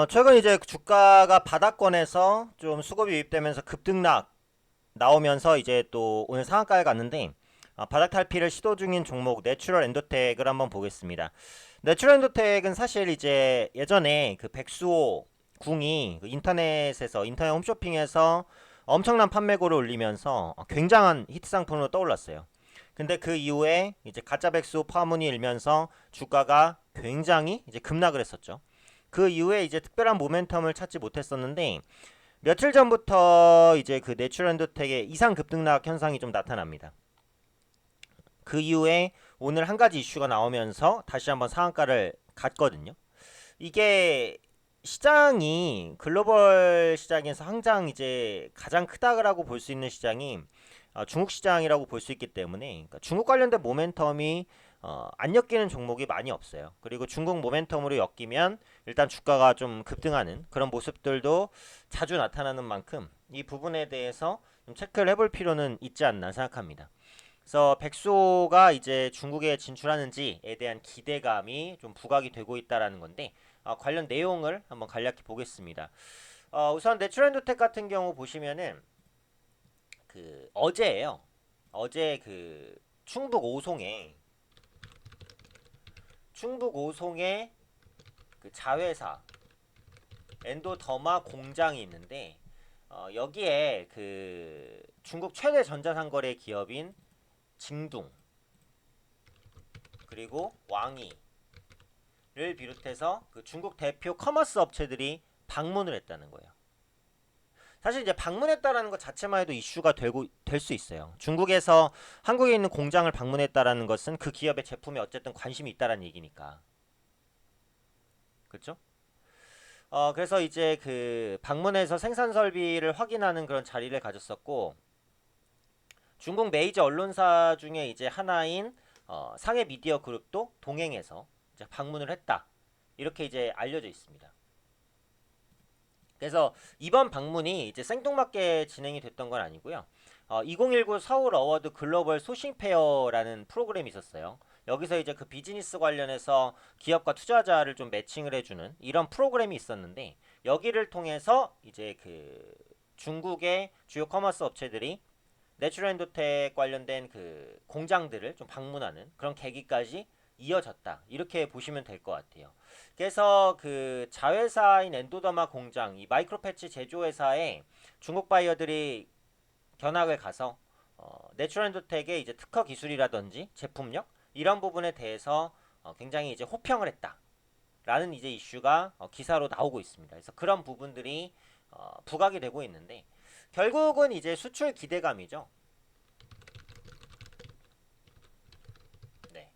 최근 이제 주가가 바닥권에서 좀 수급이 유입되면서 급등락 나오면서 이제 또 오늘 상한가에 갔는데 바닥 탈피를 시도 중인 종목 내추럴 엔도텍을 한번 보겠습니다. 내추럴 엔도텍은 사실 이제 예전에 그 백수호 궁이 그 인터넷 홈쇼핑에서 엄청난 판매고를 올리면서 굉장한 히트 상품으로 떠올랐어요. 근데 그 이후에 이제 가짜 백수호 파문이 일면서 주가가 굉장히 이제 급락을 했었죠. 그 이후에 이제 특별한 모멘텀을 찾지 못했었는데 며칠 전부터 이제 그 내추럴엔도텍의 이상 급등락 현상이 좀 나타납니다. 그 이후에 오늘 한 가지 이슈가 나오면서 다시 한번 상한가를 갔거든요. 이게 시장이 글로벌 시장에서 항상 이제 가장 크다라고 볼 수 있는 시장이 중국 시장이라고 볼 수 있기 때문에 그러니까 중국 관련된 모멘텀이 안 엮이는 종목이 많이 없어요. 그리고 중국 모멘텀으로 엮이면 일단 주가가 좀 급등하는 그런 모습들도 자주 나타나는 만큼 이 부분에 대해서 좀 체크를 해볼 필요는 있지 않나 생각합니다. 그래서 백소가 이제 중국에 진출하는지에 대한 기대감이 좀 부각이 되고 있다라는 건데 관련 내용을 한번 간략히 보겠습니다. 우선 내추럴엔도텍 같은 경우 보시면은 그 어제예요. 어제 그 충북 오송에 그 자회사 엔도더마 공장이 있는데 여기에 그 중국 최대 전자상거래 기업인 징둥 그리고 왕이를 비롯해서 그 중국 대표 커머스 업체들이 방문을 했다는 거예요. 사실 이제 방문했다라는 것 자체만 해도 이슈가 되고 될 수 있어요. 중국에서 한국에 있는 공장을 방문했다라는 것은 그 기업의 제품에 어쨌든 관심이 있다라는 얘기니까. 그렇죠? 그래서 이제 그 방문해서 생산 설비를 확인하는 그런 자리를 가졌었고 중국 메이저 언론사 중에 이제 하나인 상해 미디어 그룹도 동행해서 이제 방문을 했다. 이렇게 이제 알려져 있습니다. 그래서 이번 방문이 이제 생뚱맞게 진행이 됐던 건 아니고요. 2019 서울 어워드 글로벌 소싱 페어라는 프로그램이 있었어요. 여기서 이제 그 비즈니스 관련해서 기업과 투자자를 좀 매칭을 해주는 이런 프로그램이 있었는데 여기를 통해서 이제 그 중국의 주요 커머스 업체들이 내추럴엔도텍 관련된 그 공장들을 좀 방문하는 그런 계기까지 이어졌다. 이렇게 보시면 될 것 같아요. 그래서 그 자회사인 엔도더마 공장, 이 마이크로패치 제조회사에 중국 바이어들이 견학을 가서 내추럴엔도텍의 이제 특허 기술이라든지 제품력 이런 부분에 대해서 굉장히 이제 호평을 했다라는 이제 이슈가 기사로 나오고 있습니다. 그래서 그런 부분들이 부각이 되고 있는데 결국은 이제 수출 기대감이죠. 네.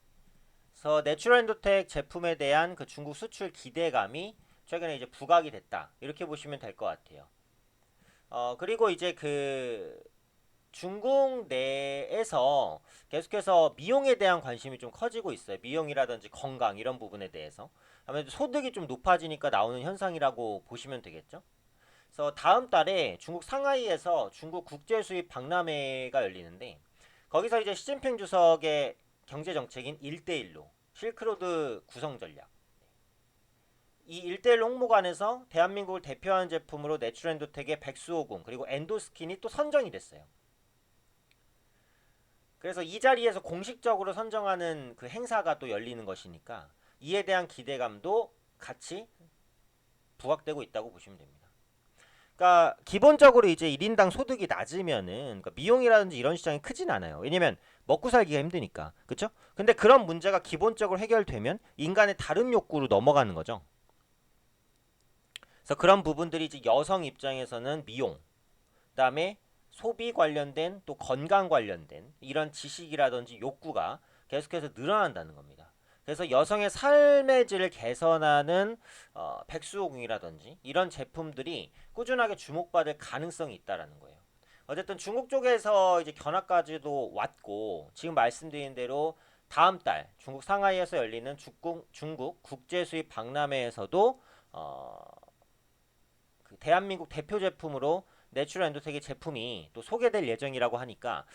그래서 내추럴엔도텍 제품에 대한 그 중국 수출 기대감이 최근에 이제 부각이 됐다. 이렇게 보시면 될 것 같아요. 그리고 이제 그 중국 내에서 계속해서 미용에 대한 관심이 좀 커지고 있어요. 미용이라든지 건강 이런 부분에 대해서. 아무래도 소득이 좀 높아지니까 나오는 현상이라고 보시면 되겠죠. 그래서 다음 달에 중국 상하이에서 중국 국제 수입 박람회가 열리는데 거기서 이제 시진핑 주석의 경제 정책인 1대1로 실크로드 구성 전략 이 1대1 홍보관에서 대한민국을 대표하는 제품으로 내추럴엔도텍의 백수호궁 그리고 엔도스킨이 또 선정이 됐어요. 그래서 이 자리에서 공식적으로 선정하는 그 행사가 또 열리는 것이니까 이에 대한 기대감도 같이 부각되고 있다고 보시면 됩니다. 그러니까 기본적으로 이제 1인당 소득이 낮으면은 그러니까 미용이라든지 이런 시장이 크진 않아요. 왜냐면 먹고 살기가 힘드니까. 그렇죠? 근데 그런 문제가 기본적으로 해결되면 인간의 다른 욕구로 넘어가는 거죠. 그래서 그런 부분들이 이제 여성 입장에서는 미용, 그다음에 소비 관련된 또 건강 관련된 이런 지식이라든지 욕구가 계속해서 늘어난다는 겁니다. 그래서 여성의 삶의 질을 개선하는 백수호궁이라든지 이런 제품들이 꾸준하게 주목받을 가능성이 있다라는 거예요. 어쨌든 중국 쪽에서 이제 견학까지도 왔고 지금 말씀드린 대로 다음 달 중국 상하이에서 열리는 중국 국제 수입 박람회에서도 그 대한민국 대표 제품으로 내추럴 엔도텍의 제품이 또 소개될 예정이라고 하니까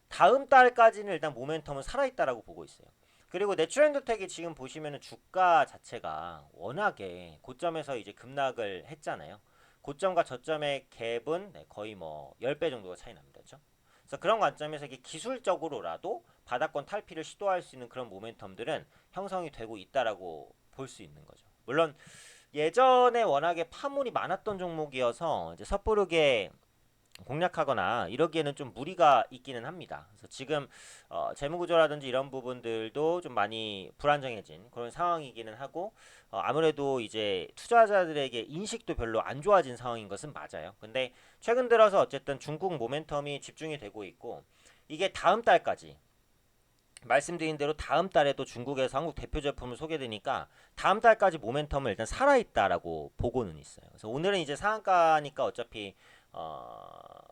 다음 달까지는 일단 모멘텀은 살아있다라고 보고 있어요. 그리고 내추럴엔도텍이 지금 보시면은 주가 자체가 워낙에 고점에서 이제 급락을 했잖아요. 고점과 저점의 갭은 거의 뭐 10배 정도가 차이 납니다. 그렇죠? 그래서 그런 관점에서 이게 기술적으로라도 바닥권 탈피를 시도할 수 있는 그런 모멘텀들은 형성이 되고 있다라고 볼 수 있는 거죠. 물론 예전에 워낙에 파문이 많았던 종목이어서 이제 섣부르게 공략하거나 이러기에는 좀 무리가 있기는 합니다. 그래서 지금 재무구조라든지 이런 부분들도 좀 많이 불안정해진 그런 상황이기는 하고 아무래도 이제 투자자들에게 인식도 별로 안 좋아진 상황인 것은 맞아요. 근데 최근 들어서 어쨌든 중국 모멘텀이 집중이 되고 있고 이게 다음 달까지 말씀드린 대로 다음 달에도 중국에서 한국 대표 제품을 소개되니까 다음 달까지 모멘텀은 일단 살아있다라고 보고는 있어요. 그래서 오늘은 이제 상한가니까 어차피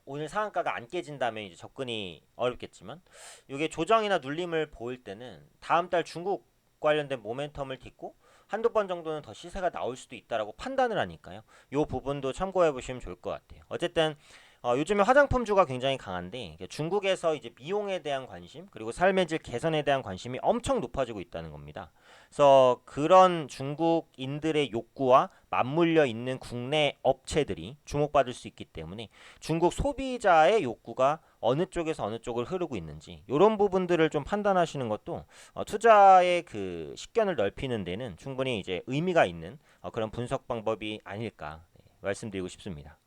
오늘 상한가가 안 깨진다면 이제 접근이 어렵겠지만 이게 조정이나 눌림을 보일 때는 다음 달 중국 관련된 모멘텀을 딛고 한두 번 정도는 더 시세가 나올 수도 있다라고 판단을 하니까요. 이 부분도 참고해 보시면 좋을 것 같아요. 어쨌든 요즘에 화장품주가 굉장히 강한데 중국에서 이제 미용에 대한 관심 그리고 삶의 질 개선에 대한 관심이 엄청 높아지고 있다는 겁니다. 그래서 그런 중국인들의 욕구와 맞물려 있는 국내 업체들이 주목받을 수 있기 때문에 중국 소비자의 욕구가 어느 쪽에서 어느 쪽을 흐르고 있는지 이런 부분들을 좀 판단하시는 것도 투자의 그 식견을 넓히는 데는 충분히 이제 의미가 있는 그런 분석 방법이 아닐까 말씀드리고 싶습니다.